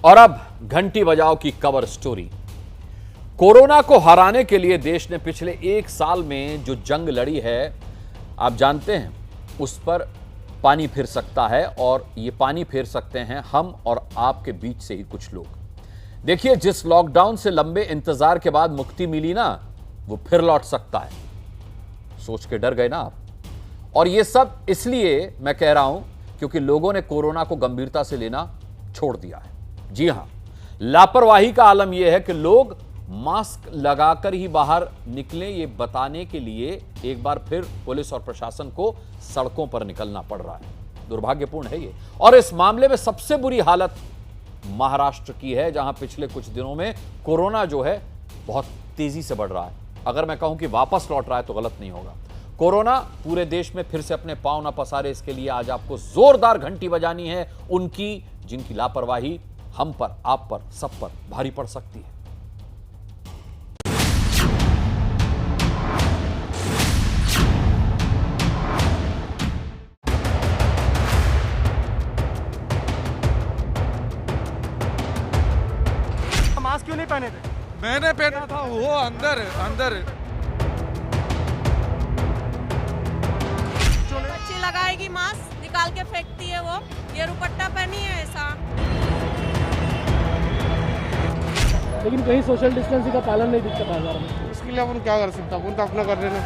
और अब घंटी बजाओ की कवर स्टोरी। कोरोना को हराने के लिए देश ने पिछले एक साल में जो जंग लड़ी है, आप जानते हैं उस पर पानी फिर सकता है, और ये पानी फेर सकते हैं हम और आपके बीच से ही कुछ लोग। देखिए, जिस लॉकडाउन से लंबे इंतजार के बाद मुक्ति मिली ना, वो फिर लौट सकता है। सोच के डर गए ना आप? और ये सब इसलिए मैं कह रहा हूं क्योंकि लोगों ने कोरोना को गंभीरता से लेना छोड़ दिया है। जी हां, लापरवाही का आलम यह है कि लोग मास्क लगाकर ही बाहर निकलें, ये बताने के लिए एक बार फिर पुलिस और प्रशासन को सड़कों पर निकलना पड़ रहा है। दुर्भाग्यपूर्ण है ये। और इस मामले में सबसे बुरी हालत महाराष्ट्र की है, जहां पिछले कुछ दिनों में कोरोना जो है बहुत तेजी से बढ़ रहा है। अगर मैं कहूं कि वापस लौट रहा है तो गलत नहीं होगा। कोरोना पूरे देश में फिर से अपने पांव न पसारे, इसके लिए आज आपको जोरदार घंटी बजानी है उनकी, जिनकी लापरवाही हम पर, आप पर, सब पर भारी पड़ सकती है। मास्क क्यों नहीं पहने थे? मैंने पहना था, वो अंदर बच्ची लगाएगी मास्क, निकाल के फेंकती है वो। ये दुपट्टा पहनी है ऐसा। लेकिन कहीं सोशल डिस्टेंसिंग का पालन नहीं दिखता बाजार में। इसके लिए अपन क्या कर सकते हैं? अपन तो अपना कर रहे हैं।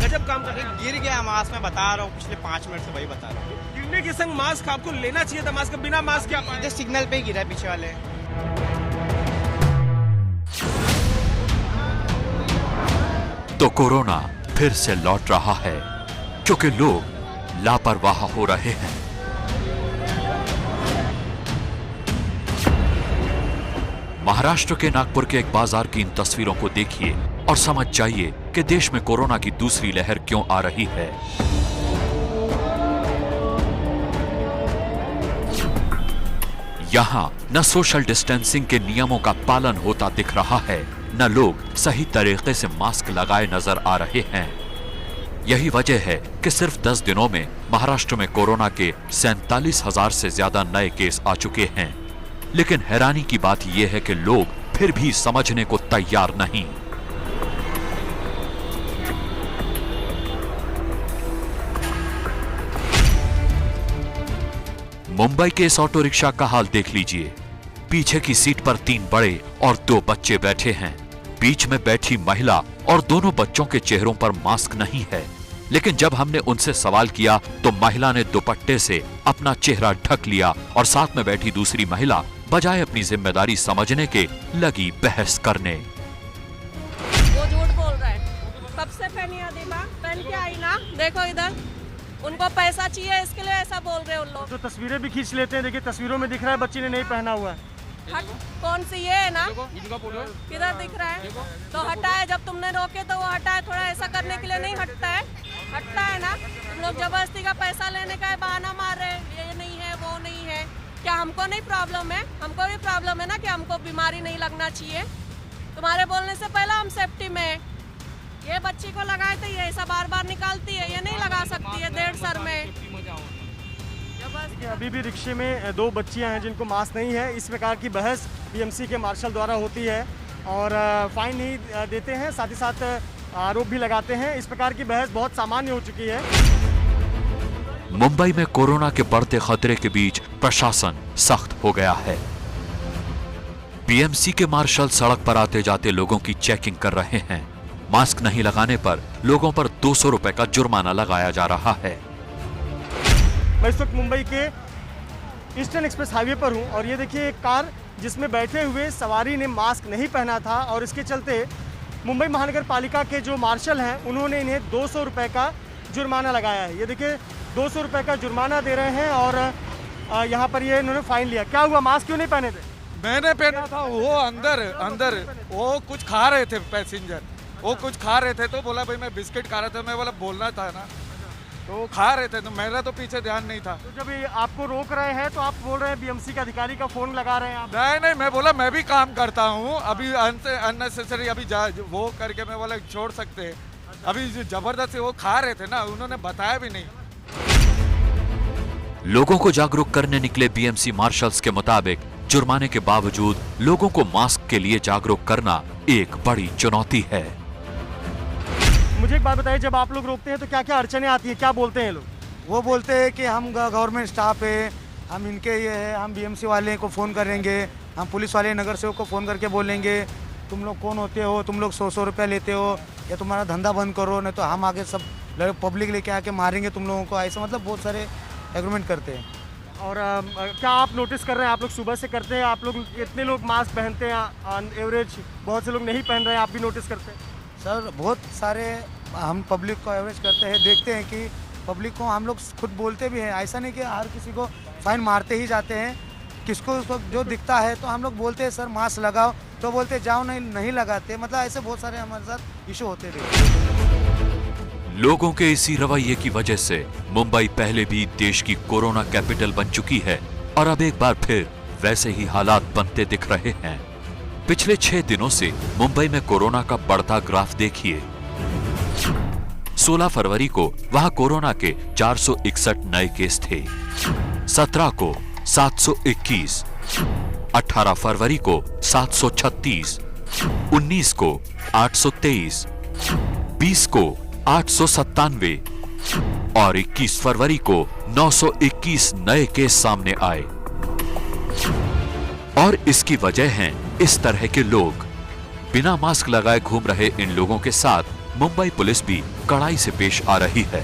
गजब काम कर रहे हैं। गिर गया मास्क, मैं बता रहा हूँ, पिछले 5 मिनट से वही बता रहा हूँ। गिरने के संग मास्क आपको लेना चाहिए था। मास्क बिना मास्क क्या इधर सिग्नल पे ही गिरा है पीछे वाले। तो कोरोना फिर से लौट रहा है क्योंकि लोग लापरवाह हो रहे हैं। महाराष्ट्र के नागपुर के एक बाजार की इन तस्वीरों को देखिए और समझ जाइए कि देश में कोरोना की दूसरी लहर क्यों आ रही है। यहां न सोशल डिस्टेंसिंग के नियमों का पालन होता दिख रहा है, न लोग सही तरीके से मास्क लगाए नजर आ रहे हैं। यही वजह है कि सिर्फ 10 दिनों में महाराष्ट्र में कोरोना के 47,000 से ज्यादा नए केस आ चुके हैं। लेकिन हैरानी की बात यह है कि लोग फिर भी समझने को तैयार नहीं। मुंबई के इस ऑटो रिक्शा का हाल देख लीजिए। पीछे की सीट पर 3 बड़े और 2 बच्चे बैठे हैं। बीच में बैठी महिला और दोनों बच्चों के चेहरों पर मास्क नहीं है। लेकिन जब हमने उनसे सवाल किया तो महिला ने दुपट्टे से अपना चेहरा ढक लिया और साथ में बैठी दूसरी महिला बजाय अपनी जिम्मेदारी समझने के लगी बहस करने। वो झूठ बोल रहा है। कब से पहनी आदिबा? पहन के आई ना। देखो इधर, उनको पैसा चाहिए, इसके लिए ऐसा बोल रहे हैं उन लोग। जो तस्वीरें भी खींच लेते हैं, देखिए तस्वीरों में दिख रहा है बच्ची ने नहीं पहना हुआ है। हट, कौन सी ये है ना? किधर दिख रहा है? तो हटा है, जब तुमने रोके तो वो हटा है। थोड़ा ऐसा करने के लिए नहीं हटता है? हटता है ना। तुम लोग जबरदस्ती का पैसा लेने का बहाना मार रहे हैं, ये नहीं है वो नहीं है। क्या हमको नहीं प्रॉब्लम है? हमको भी प्रॉब्लम है ना कि हमको बीमारी नहीं लगना चाहिए। तुम्हारे बोलने से पहले हम सेफ्टी में है। ये बच्ची को लगाए थे, ये ऐसा बार बार निकालती है, ये नहीं लगा सकती है 1.5 सर में। अभी भी रिक्शे में 2 बच्चियां हैं जिनको मास्क नहीं है। इस प्रकार की बहस बीएमसी के मार्शल द्वारा होती है और फाइन नहीं देते हैं, साथ ही साथ आरोप भी लगाते हैं। इस प्रकार की बहस बहुत सामान्य हो चुकी है। मुंबई में कोरोना के बढ़ते खतरे के बीच प्रशासन सख्त हो गया है। बीएमसी के मार्शल सड़क पर आते जाते लोगों की चेकिंग कर रहे हैं। मास्क नहीं लगाने पर लोगों पर 200 रुपए का जुर्माना लगाया जा रहा है। मैं इस वक्त मुंबई के ईस्टर्न एक्सप्रेस हाईवे पर हूं और ये देखिए एक कार जिसमें बैठे हुए सवारी ने मास्क नहीं पहना था और इसके चलते मुंबई महानगर पालिका के जो मार्शल हैं उन्होंने इन्हें 200 रुपए का जुर्माना लगाया है। ये देखिए 200 रुपए का जुर्माना दे रहे हैं और यहाँ पर ये इन्होंने फाइन लिया। क्या हुआ, मास्क क्यों नहीं पहने थे? मैंने पहना था, वो अंदर वो कुछ खा रहे थे पैसेंजर, वो कुछ खा रहे थे तो बोला भाई मैं बिस्किट खा रहा था। मैं बोला बोलना था ना, तो खा रहे थे तो मेरा तो पीछे ध्यान नहीं था। तो जब ये आपको रोक रहे हैं तो आप बोल रहे हैं बीएमसी के अधिकारी का फोन लगा रहे हैं आप? नहीं, मैं बोला मैं भी काम करता हूँ, अभी अननेसेसरी अभी वो करके मैं बोला छोड़ सकते हैं। अभी जबरदस्ती वो खा रहे थे ना, उन्होंने बताया भी नहीं। लोगों को जागरूक करने निकले बीएमसी मार्शल्स के मुताबिक जुर्माने के बावजूद लोगों को मास्क के लिए जागरूक करना एक बड़ी चुनौती है। मुझे एक बात बताइए, जब आप लोग रोकते हैं तो क्या क्या अड़चने आती है, क्या बोलते हैं लोग? वो बोलते हैं कि हम गवर्नमेंट स्टाफ है, हम इनके ये है, हम बीएमसी वाले को फ़ोन करेंगे, हम पुलिस वाले नगर सेवक को फ़ोन करके बोलेंगे तुम लोग कौन होते हो, तुम लोग 100 रुपया लेते हो, या तुम्हारा धंधा बंद करो, नहीं तो हम आगे सब पब्लिक लेके आके मारेंगे तुम लोगों को। ऐसा मतलब बहुत सारे एग्रीमेंट करते हैं। और क्या आप नोटिस कर रहे हैं, आप लोग सुबह से करते हैं, आप लोग कितने लोग मास्क पहनते हैं ऑन एवरेज? बहुत से लोग नहीं पहन रहे हैं, आप भी नोटिस करते हैं? सर बहुत सारे हम पब्लिक को एवरेज करते हैं, देखते हैं कि पब्लिक को हम लोग खुद बोलते भी हैं, ऐसा नहीं कि हर किसी को फाइन मारते ही जाते हैं। किसको जो दिखता है तो हम लोग बोलते हैं सर मास्क लगाओ, तो बोलते जाओ नहीं लगाते। मतलब ऐसे बहुत सारे हमारे साथ इशू होते थे। लोगों के इसी रवैये की वजह से मुंबई पहले भी देश की कोरोना कैपिटल बन चुकी है और अब एक बार फिर वैसे ही हालात बनते दिख रहे हैं। पिछले 6 दिनों से मुंबई में कोरोना का बढ़ता ग्राफ देखिए। 16 फरवरी को वहां कोरोना के 461 नए केस थे, 17 को 721, 18 फरवरी को 736, 19 को 823, 20 को 897 और 21 फरवरी को 921 नए केस सामने आए। और इसकी वजह है इस तरह के लोग। बिना मास्क लगाए घूम रहे इन लोगों के साथ मुंबई पुलिस भी कड़ाई से पेश आ रही है।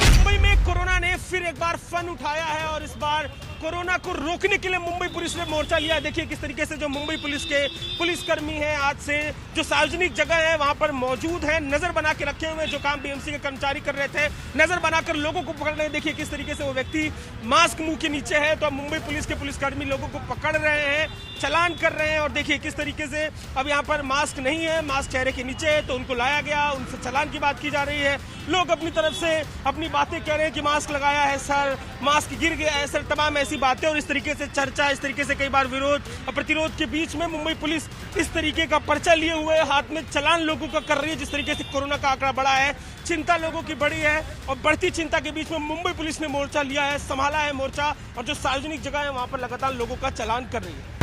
मुंबई में कोरोना ने फिर एक बार फन उठाया है और इस बार कोरोना को रोकने के लिए मुंबई पुलिस ने मोर्चा लिया। देखिए किस तरीके से जो मुंबई पुलिस के पुलिसकर्मी हैं आज से जो सार्वजनिक जगह है वहां पर मौजूद हैं, नजर बना के रखे हुए जो काम बीएमसी के कर्मचारी कर रहे थे, नजर बनाकर लोगों को पकड़ रहे हैं। देखिए किस तरीके से वो व्यक्ति मास्क मुंह के नीचे है तो अब मुंबई पुलिस के पुलिसकर्मी लोगों को पकड़ रहे हैं, चालान कर रहे हैं। और देखिए किस तरीके से अब यहाँ पर मास्क नहीं है, मास्क चेहरे के नीचे है तो उनको लाया गया, उनसे चालान की बात की जा रही है। लोग अपनी तरफ से अपनी बातें कह रहे हैं कि मास्क लगाया है सर, मास्क गिर गया है सर, तमाम ऐसी बातें। और इस तरीके से चर्चा, इस तरीके से कई बार विरोध और प्रतिरोध के बीच में मुंबई पुलिस इस तरीके का पर्चा लिए हुए हाथ में चालान लोगों का कर रही है। जिस तरीके से कोरोना का आंकड़ा बढ़ा है, चिंता लोगों की बढ़ी है और बढ़ती चिंता के बीच में मुंबई पुलिस ने मोर्चा लिया है, संभाला है मोर्चा और जो सार्वजनिक जगह है वहां पर लगातार लोगों का चालान कर रही है।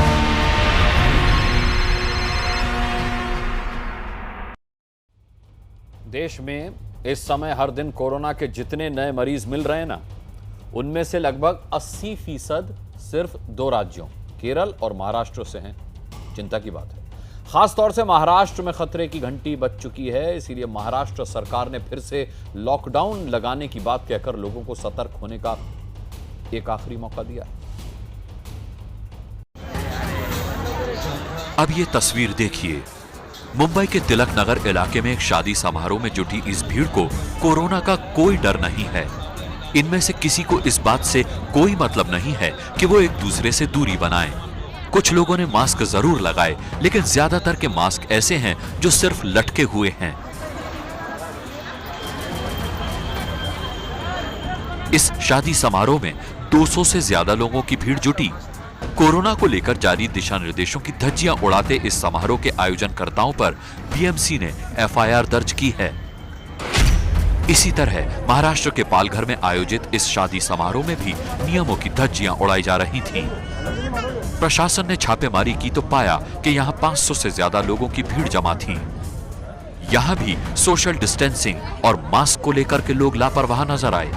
देश में इस समय हर दिन कोरोना के जितने नए मरीज मिल रहे हैं ना, उनमें से लगभग 80% सिर्फ 2 राज्यों केरल और महाराष्ट्र से हैं। चिंता की बात है। खासतौर से महाराष्ट्र में खतरे की घंटी बज चुकी है, इसीलिए महाराष्ट्र सरकार ने फिर से लॉकडाउन लगाने की बात कहकर लोगों को सतर्क होने का एक आखिरी मौका दिया। अब ये तस्वीर देखिए। मुंबई के तिलक नगर इलाके में एक शादी समारोह में जुटी इस भीड़ को कोरोना का कोई डर नहीं है। इनमें से किसी को इस बात से कोई मतलब नहीं है कि वो एक दूसरे से दूरी बनाएं। कुछ लोगों ने मास्क जरूर लगाए, लेकिन ज्यादातर के मास्क ऐसे हैं जो सिर्फ लटके हुए हैं। इस शादी समारोह में 200 से ज्यादा लोगों की भीड़ जुटी। कोरोना को लेकर जारी दिशा निर्देशों की धज्जियां उड़ाते इस समारोह के आयोजनकर्ताओं पर बीएमसी ने एफआईआर दर्ज की है। इसी तरह महाराष्ट्र के पालघर में आयोजित इस शादी समारोह में भी नियमों की धज्जियां उड़ाई जा रही थीं। प्रशासन ने छापेमारी की तो पाया कि यहां 500 से ज्यादा लोगों की भीड़ जमा थी। यहां भी सोशल डिस्टेंसिंग और मास्क को लेकर के लोग लापरवाह नजर आए।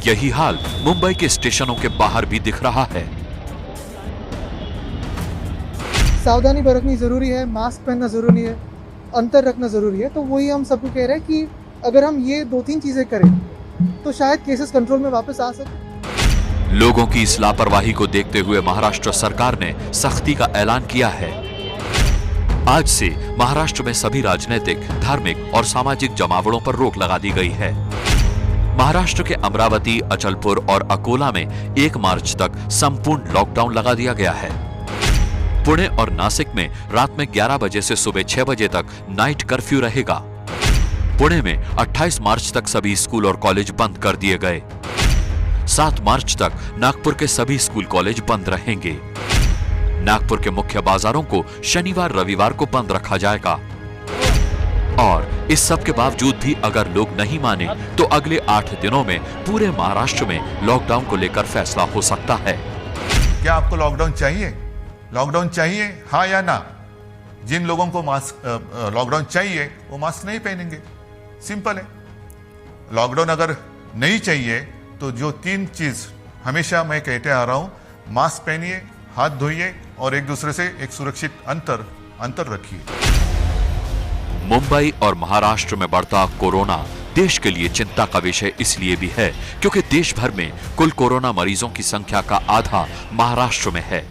यही हाल मुंबई के स्टेशनों के बाहर भी दिख रहा है। सावधानी बरतनी जरूरी है, मास्क पहनना जरूरी है, अंतर रखना जरूरी है। तो वही हम सबको कह रहे हैं कि अगर हम ये 2-3 चीजें करें तो शायद केसेस कंट्रोल में वापस आ सके। लोगों की इस लापरवाही को देखते हुए महाराष्ट्र सरकार ने सख्ती का ऐलान किया है। आज से महाराष्ट्र में सभी राजनीतिक, धार्मिक और सामाजिक जमावड़ों पर रोक लगा दी गई है। महाराष्ट्र के अमरावती, अचलपुर और अकोला में 1 मार्च तक संपूर्ण लॉकडाउन लगा दिया गया है। पुणे और नासिक में रात में 11 बजे से सुबह 6 बजे तक नाइट कर्फ्यू रहेगा। पुणे में 28 मार्च तक सभी स्कूल और कॉलेज बंद कर दिए गए। 7 मार्च तक नागपुर के सभी स्कूल कॉलेज बंद रहेंगे। नागपुर के मुख्य बाजारों को शनिवार रविवार को बंद रखा जाएगा। और इस सब के बावजूद भी अगर लोग नहीं माने तो अगले 8 दिनों में पूरे महाराष्ट्र में लॉकडाउन को लेकर फैसला हो सकता है। क्या आपको लॉकडाउन चाहिए? लॉकडाउन चाहिए, हाँ या ना? जिन लोगों को मास्क लॉकडाउन चाहिए वो मास्क नहीं पहनेंगे, सिंपल है। लॉकडाउन अगर नहीं चाहिए तो जो 3 चीज हमेशा मैं कहते आ रहा हूं, मास्क पहनिए, हाथ धोइए और एक दूसरे से एक सुरक्षित अंतर रखिए। मुंबई और महाराष्ट्र में बढ़ता कोरोना देश के लिए चिंता का विषय इसलिए भी है क्योंकि देश भर में कुल कोरोना मरीजों की संख्या का आधा महाराष्ट्र में है।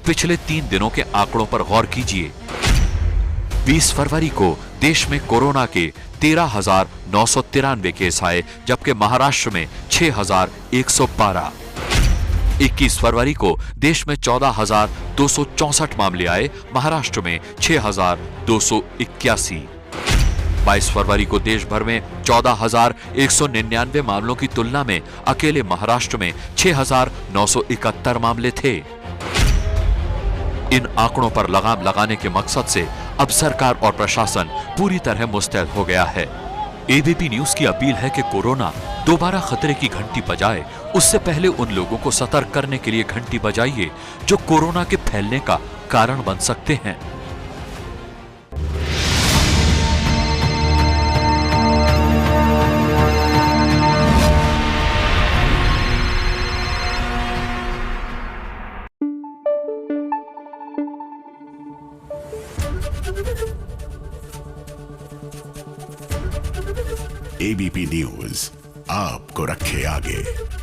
पिछले 3 दिनों के आंकड़ों पर गौर कीजिए। 20 फरवरी को देश में कोरोना के 13,993 केस आए, जबकि महाराष्ट्र में 6,112। 21 फरवरी को देश में 14,264 मामले आए, महाराष्ट्र में 6,281। 22 फरवरी को देश भर में 14,199 मामलों की तुलना में अकेले महाराष्ट्र में 6,971 मामले थे। इन आंकड़ों पर लगाम लगाने के मकसद से अब सरकार और प्रशासन पूरी तरह मुस्तैद हो गया है। एबीपी न्यूज की अपील है कि कोरोना दोबारा खतरे की घंटी बजाए, उससे पहले उन लोगों को सतर्क करने के लिए घंटी बजाइए जो कोरोना के फैलने का कारण बन सकते हैं। एबीपी न्यूज आपको रखे आगे।